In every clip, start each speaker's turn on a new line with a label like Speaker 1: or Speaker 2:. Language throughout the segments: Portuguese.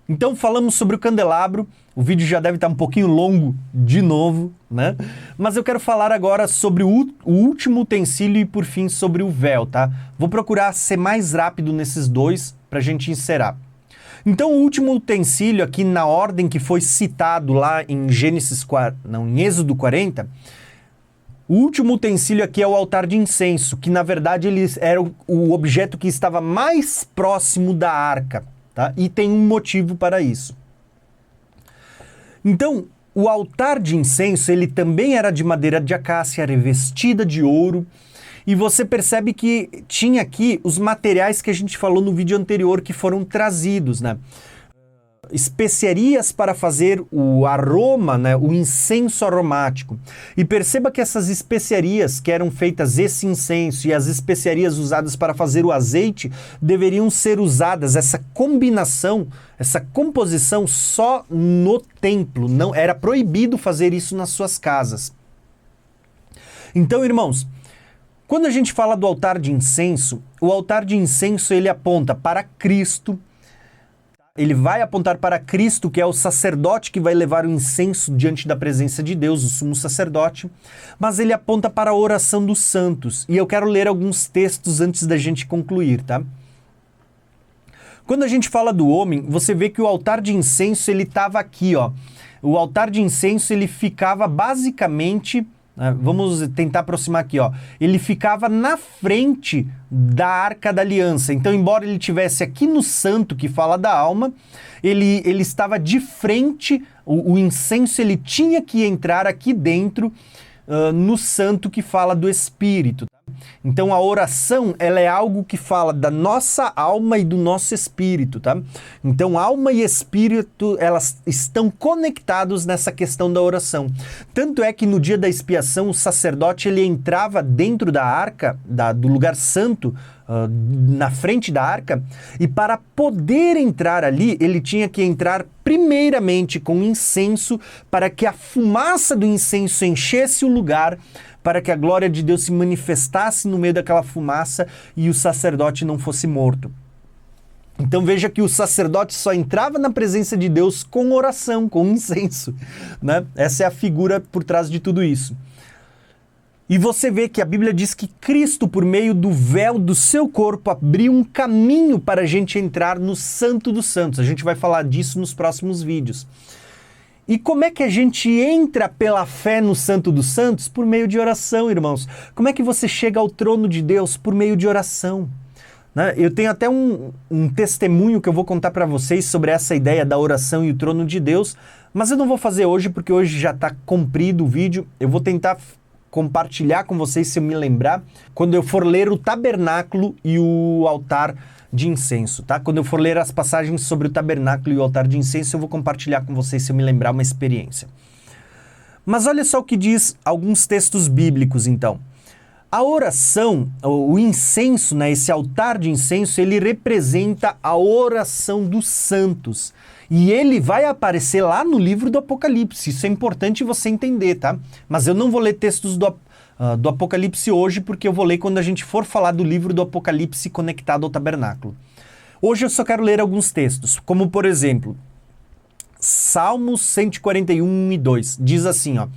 Speaker 1: Então falamos sobre o candelabro, o vídeo já deve estar um pouquinho longo de novo, né? Mas eu quero falar agora sobre o último utensílio e por fim sobre o véu, tá? Vou procurar ser mais rápido nesses dois para a gente encerrar. Então o último utensílio aqui na ordem que foi citado lá em em Êxodo 40, o último utensílio aqui é o altar de incenso, que na verdade ele era o objeto que estava mais próximo da arca, tá? E tem um motivo para isso. Então, o altar de incenso, ele também era de madeira de acácia, revestida de ouro, e você percebe que tinha aqui os materiais que a gente falou no vídeo anterior que foram trazidos, né? Especiarias para fazer o aroma, né, o incenso aromático. E perceba que essas especiarias que eram feitas esse incenso e as especiarias usadas para fazer o azeite deveriam ser usadas, essa combinação, essa composição só no templo. Não era proibido fazer isso nas suas casas. Então, irmãos, quando a gente fala do altar de incenso, o altar de incenso ele aponta para Cristo. Ele vai apontar para Cristo, que é o sacerdote que vai levar o incenso diante da presença de Deus, o sumo sacerdote, mas ele aponta para a oração dos santos. E eu quero ler alguns textos antes da gente concluir, tá? Quando a gente fala do homem, você vê que o altar de incenso, ele estava aqui, ó. O altar de incenso, ele ficava basicamente... Vamos tentar aproximar aqui, ó. Ele ficava na frente da Arca da Aliança. Então, embora ele estivesse aqui no santo que fala da alma, ele estava de frente, o incenso ele tinha que entrar aqui dentro, no santo que fala do Espírito. Então a oração, ela é algo que fala da nossa alma e do nosso espírito, tá? Então alma e espírito, elas estão conectados nessa questão da oração. Tanto é que no dia da expiação, o sacerdote, ele entrava dentro da arca, do lugar santo, na frente da arca, e para poder entrar ali, ele tinha que entrar primeiramente com incenso, para que a fumaça do incenso enchesse o lugar, para que a glória de Deus se manifestasse no meio daquela fumaça e o sacerdote não fosse morto. Então veja que o sacerdote só entrava na presença de Deus com oração, com incenso, né? Essa é a figura por trás de tudo isso. E você vê que a Bíblia diz que Cristo, por meio do véu do seu corpo, abriu um caminho para a gente entrar no Santo dos Santos. A gente vai falar disso nos próximos vídeos. E como é que a gente entra pela fé no Santo dos Santos? Por meio de oração, irmãos. Como é que você chega ao trono de Deus? Por meio de oração. Né? Eu tenho até um testemunho que eu vou contar para vocês sobre essa ideia da oração e o trono de Deus, mas eu não vou fazer hoje porque hoje já está comprido o vídeo. Eu vou tentar compartilhar com vocês, se eu me lembrar, quando eu for ler o tabernáculo e o altar de incenso, tá? Quando eu for ler as passagens sobre o tabernáculo e o altar de incenso, eu vou compartilhar com vocês, se eu me lembrar, uma experiência. Mas olha só o que diz alguns textos bíblicos, então. A oração, o incenso, né, esse altar de incenso, ele representa a oração dos santos. E ele vai aparecer lá no livro do Apocalipse. Isso é importante você entender, tá? Mas eu não vou ler textos do Apocalipse hoje, porque eu vou ler quando a gente for falar do livro do Apocalipse conectado ao tabernáculo. Hoje eu só quero ler alguns textos, como por exemplo, Salmos 141 e 2. Diz assim, ó: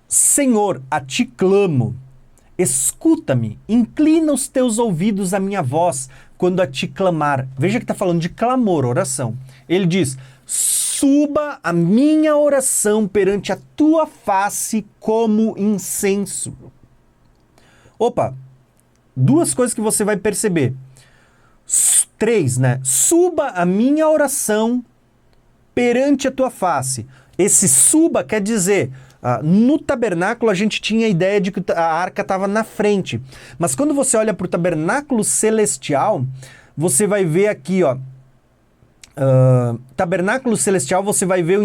Speaker 1: Senhor, a ti clamo, escuta-me, inclina os teus ouvidos à minha voz quando a ti clamar. Veja que está falando de clamor, oração. Ele diz: suba a minha oração perante a tua face como incenso. Opa, duas coisas que você vai perceber. Três, né? Suba a minha oração perante a tua face. Esse suba quer dizer... no tabernáculo a gente tinha a ideia de que a arca estava na frente. Mas quando você olha para o tabernáculo celestial, você vai ver aqui, ó, tabernáculo celestial, você vai ver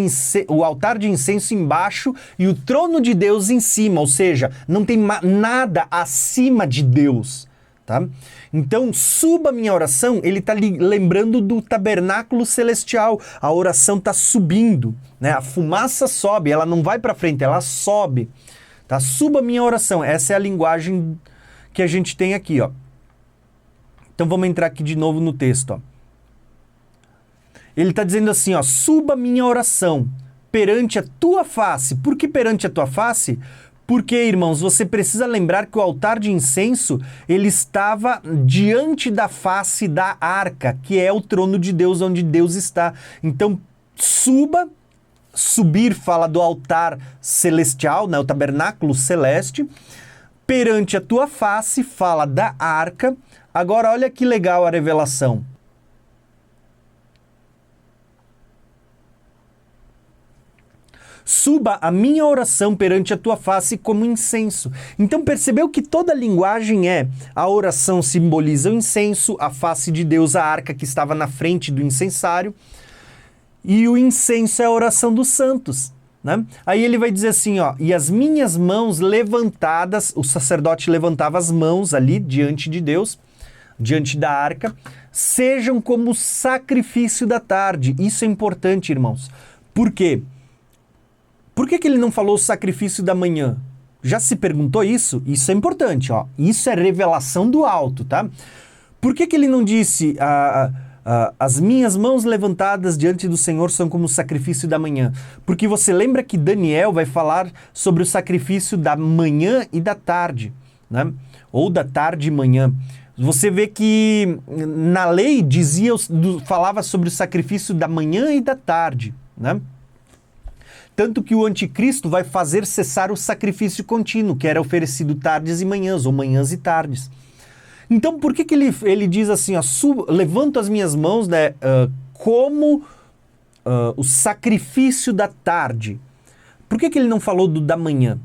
Speaker 1: o altar de incenso embaixo e o trono de Deus em cima, ou seja, não tem nada acima de Deus, tá? Então, suba a minha oração, ele está lembrando do tabernáculo celestial, a oração está subindo, né? A fumaça sobe, ela não vai para frente, ela sobe, tá? Suba a minha oração, essa é a linguagem que a gente tem aqui, ó. Então vamos entrar aqui de novo no texto, ó. Ele está dizendo assim, ó, suba minha oração perante a tua face. Por que perante a tua face? Porque, irmãos, você precisa lembrar que o altar de incenso, ele estava diante da face da arca, que é o trono de Deus, onde Deus está. Então, subir fala do altar celestial, né, o tabernáculo celeste. Perante a tua face fala da arca. Agora, olha que legal a revelação. Suba a minha oração perante a tua face como incenso. Então percebeu que toda a linguagem a oração simboliza o incenso, a face de Deus, a arca que estava na frente do incensário, e o incenso é a oração dos santos, né? Aí ele vai dizer assim, ó, e as minhas mãos levantadas, o sacerdote levantava as mãos ali diante de Deus, diante da arca, sejam como sacrifício da tarde. Isso é importante, irmãos. Por quê? Por que ele não falou o sacrifício da manhã? Já se perguntou isso? Isso é importante, ó. Isso é revelação do alto, tá? Por que ele não disse as minhas mãos levantadas diante do Senhor são como o sacrifício da manhã? Porque você lembra que Daniel vai falar sobre o sacrifício da manhã e da tarde, né? Ou da tarde e manhã. Você vê que na lei falava sobre o sacrifício da manhã e da tarde, né? Tanto que o anticristo vai fazer cessar o sacrifício contínuo, que era oferecido tardes e manhãs, ou manhãs e tardes. Então, por que ele diz assim, ó, levanto as minhas mãos, né, como o sacrifício da tarde? Por que ele não falou da manhã?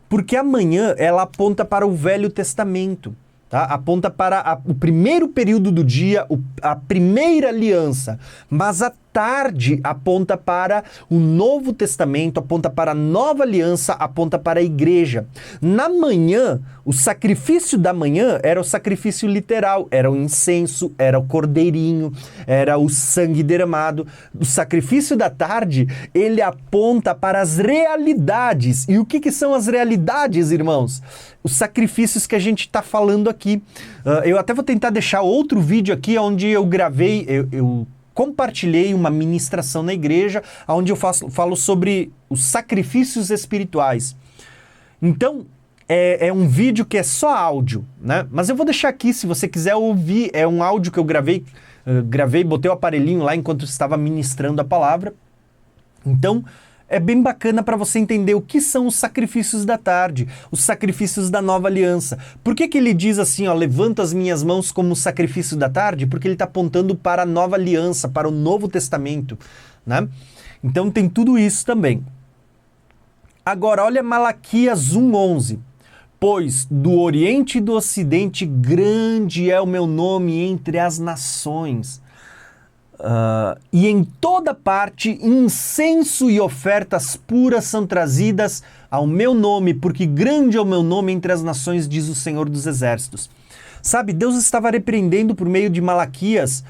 Speaker 1: Porque a manhã, ela aponta para o Velho Testamento. Tá? Aponta para o primeiro período do dia, a primeira aliança, mas a tarde aponta para o Novo Testamento, aponta para a nova aliança, aponta para a igreja. Na manhã, o sacrifício da manhã era o sacrifício literal, era o incenso, era o cordeirinho, era o sangue derramado. O sacrifício da tarde, ele aponta para as realidades. E o que são as realidades, irmãos? Os sacrifícios que a gente está falando aqui. Eu até vou tentar deixar outro vídeo aqui onde eu gravei, eu compartilhei uma ministração na igreja, onde eu falo sobre os sacrifícios espirituais. Então, é um vídeo que é só áudio, né? Mas eu vou deixar aqui, se você quiser ouvir, é um áudio que eu gravei, botei o aparelhinho lá enquanto estava ministrando a palavra. Então, é bem bacana para você entender o que são os sacrifícios da tarde, os sacrifícios da nova aliança. Por que ele diz assim, ó, levanto as minhas mãos como sacrifício da tarde? Porque ele está apontando para a nova aliança, para o Novo Testamento, né? Então tem tudo isso também. Agora, olha Malaquias 1:11. Pois do Oriente e do Ocidente grande é o meu nome entre as nações. E em toda parte incenso e ofertas puras são trazidas ao meu nome, porque grande é o meu nome entre as nações, diz o Senhor dos Exércitos. Sabe, Deus estava repreendendo por meio de Malaquias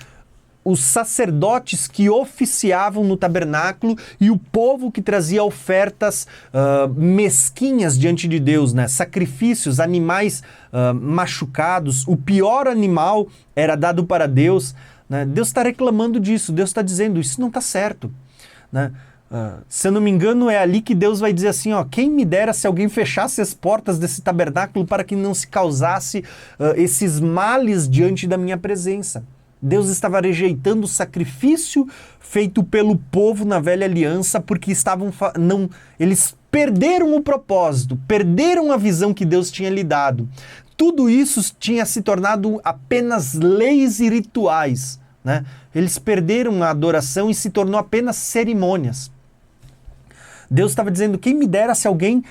Speaker 1: os sacerdotes que oficiavam no tabernáculo e o povo que trazia ofertas mesquinhas diante de Deus, né? Sacrifícios, animais machucados, o pior animal era dado para Deus. Né? Deus está reclamando disso, Deus está dizendo, isso não está certo. Né? Se eu não me engano, é ali que Deus vai dizer assim, ó, quem me dera se alguém fechasse as portas desse tabernáculo para que não se causasse esses males diante da minha presença. Deus estava rejeitando o sacrifício feito pelo povo na velha aliança porque eles perderam o propósito, perderam a visão que Deus tinha lhe dado. Tudo isso tinha se tornado apenas leis e rituais, né? Eles perderam a adoração e se tornou apenas cerimônias. Deus estava dizendo, quem me dera se alguém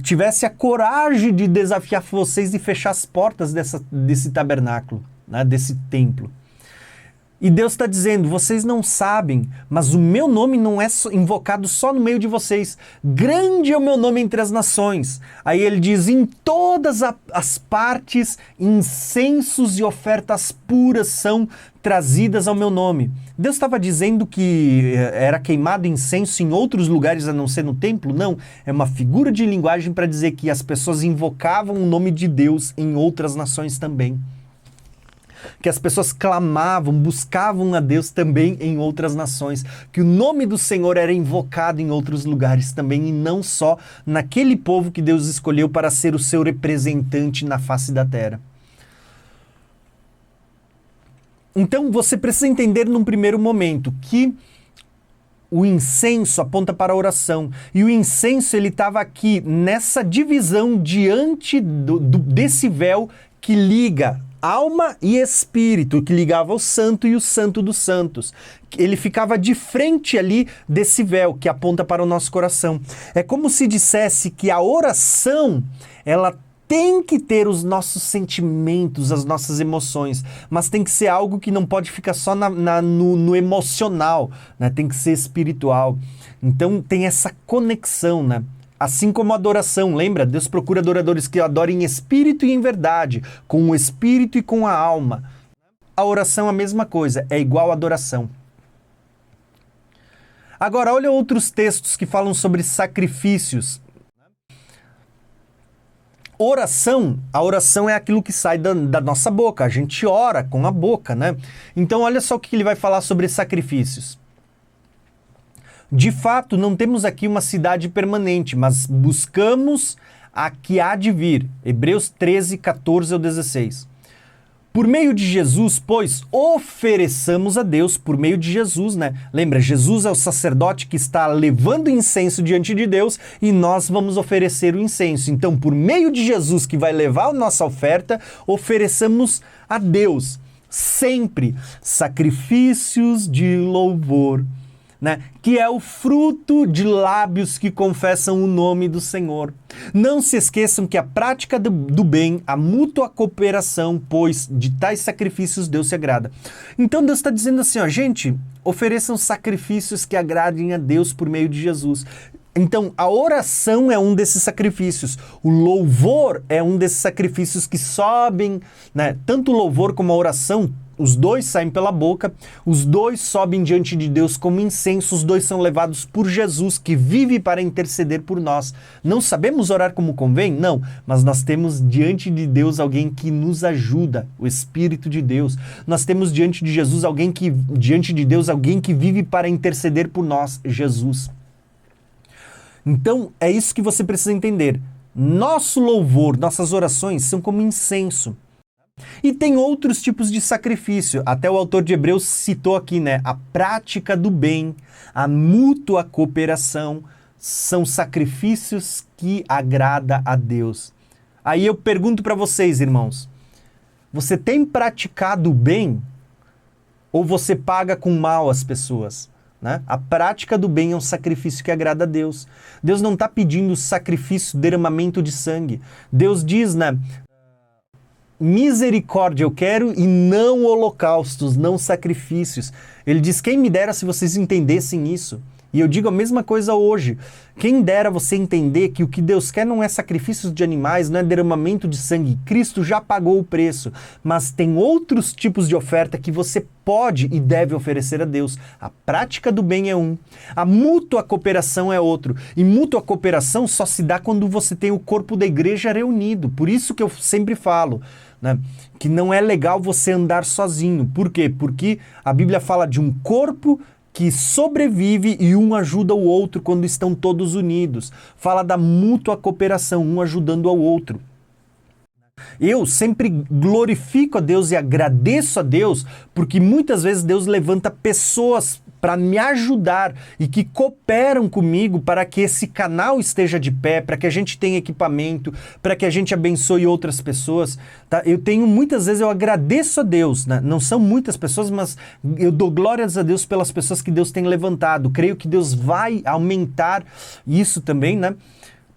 Speaker 1: tivesse a coragem de desafiar vocês e fechar as portas desse tabernáculo, né? Desse templo. E Deus está dizendo, vocês não sabem, mas o meu nome não é invocado só no meio de vocês. Grande é o meu nome entre as nações. Aí ele diz, em todas as partes, incensos e ofertas puras são trazidas ao meu nome. Deus estava dizendo que era queimado incenso em outros lugares a não ser no templo? Não, é uma figura de linguagem para dizer que as pessoas invocavam o nome de Deus em outras nações também. que as pessoas clamavam, buscavam a Deus também em outras nações, que o nome do Senhor era invocado em outros lugares também, e não só naquele povo que Deus escolheu para ser o seu representante na face da terra. Então você precisa entender num primeiro momento que o incenso aponta para a oração. E o incenso ele estava aqui nessa divisão diante desse véu que liga alma e espírito, que ligava o santo e o santo dos santos. Ele ficava de frente ali desse véu que aponta para o nosso coração. É como se dissesse que a oração, ela tem que ter os nossos sentimentos, as nossas emoções, mas tem que ser algo que não pode ficar só no emocional, né? Tem que ser espiritual. Então tem essa conexão, né? Assim como a adoração, lembra? Deus procura adoradores que adorem em espírito e em verdade, com o espírito e com a alma. A oração é a mesma coisa, é igual à adoração. Agora, olha outros textos que falam sobre sacrifícios. A oração é aquilo que sai da nossa boca, a gente ora com a boca, né? Então olha só o que ele vai falar sobre sacrifícios. De fato, não temos aqui uma cidade permanente, mas buscamos a que há de vir. Hebreus 13, 14 ao 16. Por meio de Jesus, pois, ofereçamos a Deus, por meio de Jesus, né? Lembra, Jesus é o sacerdote que está levando incenso diante de Deus e nós vamos oferecer o incenso. Então, por meio de Jesus que vai levar a nossa oferta, ofereçamos a Deus sempre sacrifícios de louvor, né? Que é o fruto de lábios que confessam o nome do Senhor. Não se esqueçam que a prática do bem, a mútua cooperação, pois de tais sacrifícios Deus se agrada. Então Deus está dizendo assim, ó, gente, ofereçam sacrifícios que agradem a Deus por meio de Jesus. Então, a oração é um desses sacrifícios. O louvor é um desses sacrifícios que sobem, né? Tanto o louvor como a oração, os dois saem pela boca, os dois sobem diante de Deus como incenso, os dois são levados por Jesus, que vive para interceder por nós. Não sabemos orar como convém? Não, mas nós temos diante de Deus alguém que nos ajuda, o Espírito de Deus. Nós temos diante de Jesus diante de Deus alguém que vive para interceder por nós, Jesus. Então, é isso que você precisa entender. Nosso louvor, nossas orações são como incenso. E tem outros tipos de sacrifício. Até o autor de Hebreus citou aqui, né? A prática do bem, a mútua cooperação, são sacrifícios que agrada a Deus. Aí eu pergunto para vocês, irmãos, você tem praticado o bem ou você paga com mal as pessoas? Né? A prática do bem é um sacrifício que agrada a Deus. Deus não está pedindo sacrifício, derramamento de sangue. Deus diz, né? Misericórdia eu quero e não holocaustos, não sacrifícios. Ele diz, quem me dera se vocês entendessem isso. E eu digo a mesma coisa hoje. Quem dera você entender que o que Deus quer não é sacrifícios de animais, não é derramamento de sangue. Cristo já pagou o preço. Mas tem outros tipos de oferta que você pode e deve oferecer a Deus. A prática do bem é um. A mútua cooperação é outro. E mútua cooperação só se dá quando você tem o corpo da igreja reunido. Por isso que eu sempre falo, né, que não é legal você andar sozinho. Por quê? Porque a Bíblia fala de um corpo que sobrevive e um ajuda o outro quando estão todos unidos. Fala da mútua cooperação, um ajudando ao outro. Eu sempre glorifico a Deus e agradeço a Deus, porque muitas vezes Deus levanta pessoas para me ajudar e que cooperam comigo para que esse canal esteja de pé, para que a gente tenha equipamento, para que a gente abençoe outras pessoas. Tá? Muitas vezes eu agradeço a Deus, né? Não são muitas pessoas, mas eu dou glórias a Deus pelas pessoas que Deus tem levantado. Creio que Deus vai aumentar isso também, né?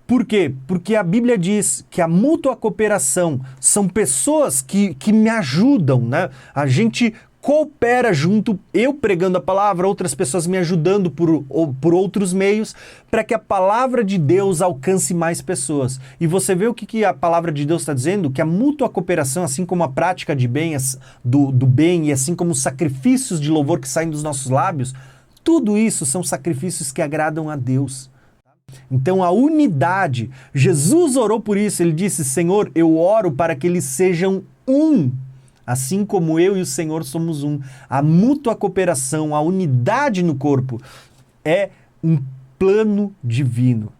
Speaker 1: Por quê? Porque a Bíblia diz que a mútua cooperação são pessoas que me ajudam, né? A gente coopera junto, eu pregando a palavra, outras pessoas me ajudando por outros meios, para que a palavra de Deus alcance mais pessoas. E você vê o que a palavra de Deus está dizendo? Que a mútua cooperação, assim como a prática de bem, do bem, e assim como os sacrifícios de louvor que saem dos nossos lábios, tudo isso são sacrifícios que agradam a Deus. Então a unidade, Jesus orou por isso, ele disse, Senhor, eu oro para que eles sejam um, Assim como eu e o Senhor somos um. A mútua cooperação, a unidade no corpo é um plano divino.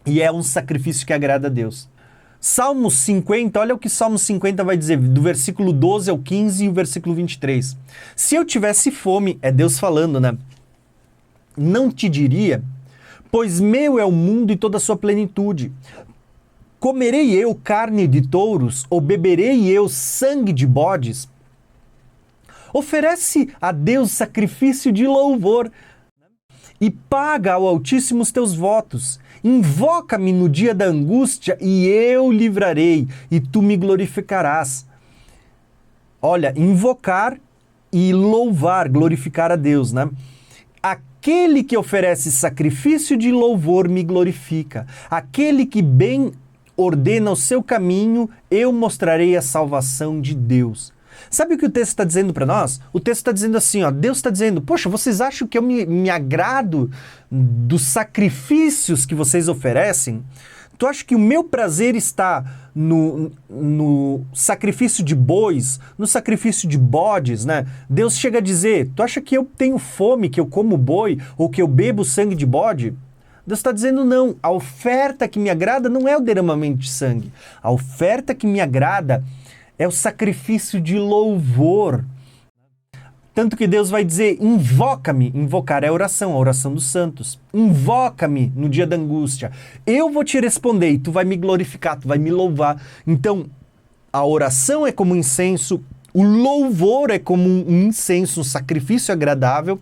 Speaker 1: E é um sacrifício que agrada a Deus. Salmo 50, olha o que Salmo 50 vai dizer, do versículo 12 ao 15 e o versículo 23. Se eu tivesse fome, é Deus falando, né? Não te diria, pois meu é o mundo e toda a sua plenitude. Comerei eu carne de touros, ou beberei eu sangue de bodes? Oferece a Deus sacrifício de louvor e paga ao Altíssimo os teus votos. Invoca-me no dia da angústia e eu livrarei, e tu me glorificarás. Olha, invocar e louvar, glorificar a Deus, né? Aquele que oferece sacrifício de louvor me glorifica. Aquele que bem ordena o seu caminho, eu mostrarei a salvação de Deus. Sabe o que o texto está dizendo para nós? O texto está dizendo assim, ó, Deus está dizendo, poxa, vocês acham que eu me agrado dos sacrifícios que vocês oferecem? Tu acha que o meu prazer está no sacrifício de bois, no sacrifício de bodes, né? Deus chega a dizer, tu acha que eu tenho fome, que eu como boi, ou que eu bebo sangue de bode? Deus está dizendo não, a oferta que me agrada não é o derramamento de sangue. A oferta que me agrada é o sacrifício de louvor. Tanto que Deus vai dizer, invoca-me, invocar é a oração dos santos. Invoca-me no dia da angústia. Eu vou te responder e tu vai me glorificar, tu vai me louvar. Então, a oração é como um incenso, o louvor é como um incenso, um sacrifício agradável.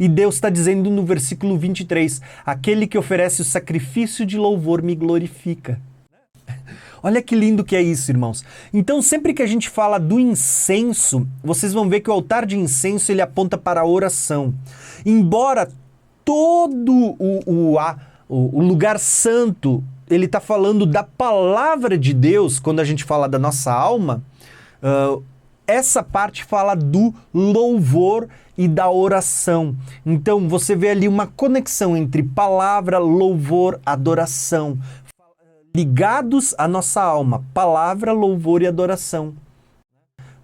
Speaker 1: E Deus está dizendo no versículo 23, aquele que oferece o sacrifício de louvor me glorifica. Olha que lindo que é isso, irmãos. Então, sempre que a gente fala do incenso, vocês vão ver que o altar de incenso ele aponta para a oração. Embora todo o lugar santo, ele está falando da palavra de Deus, quando a gente fala da nossa alma, essa parte fala do louvor e da oração. Então, você vê ali uma conexão entre palavra, louvor, adoração, ligados à nossa alma, palavra, louvor e adoração.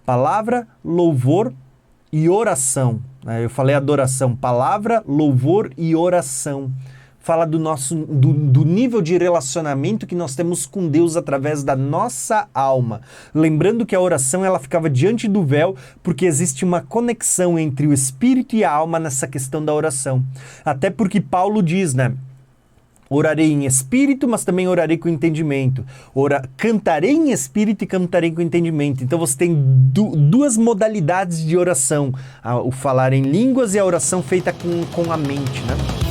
Speaker 1: Palavra, louvor e oração. Eu falei adoração, palavra, louvor e oração. Fala do nível de relacionamento que nós temos com Deus através da nossa alma. Lembrando que a oração ela ficava diante do véu porque existe uma conexão entre o espírito e a alma nessa questão da oração. Até porque Paulo diz, né? Orarei em espírito, mas também orarei com entendimento. Cantarei em espírito e cantarei com entendimento. Então você tem duas modalidades de oração. O falar em línguas e a oração feita com a mente, né?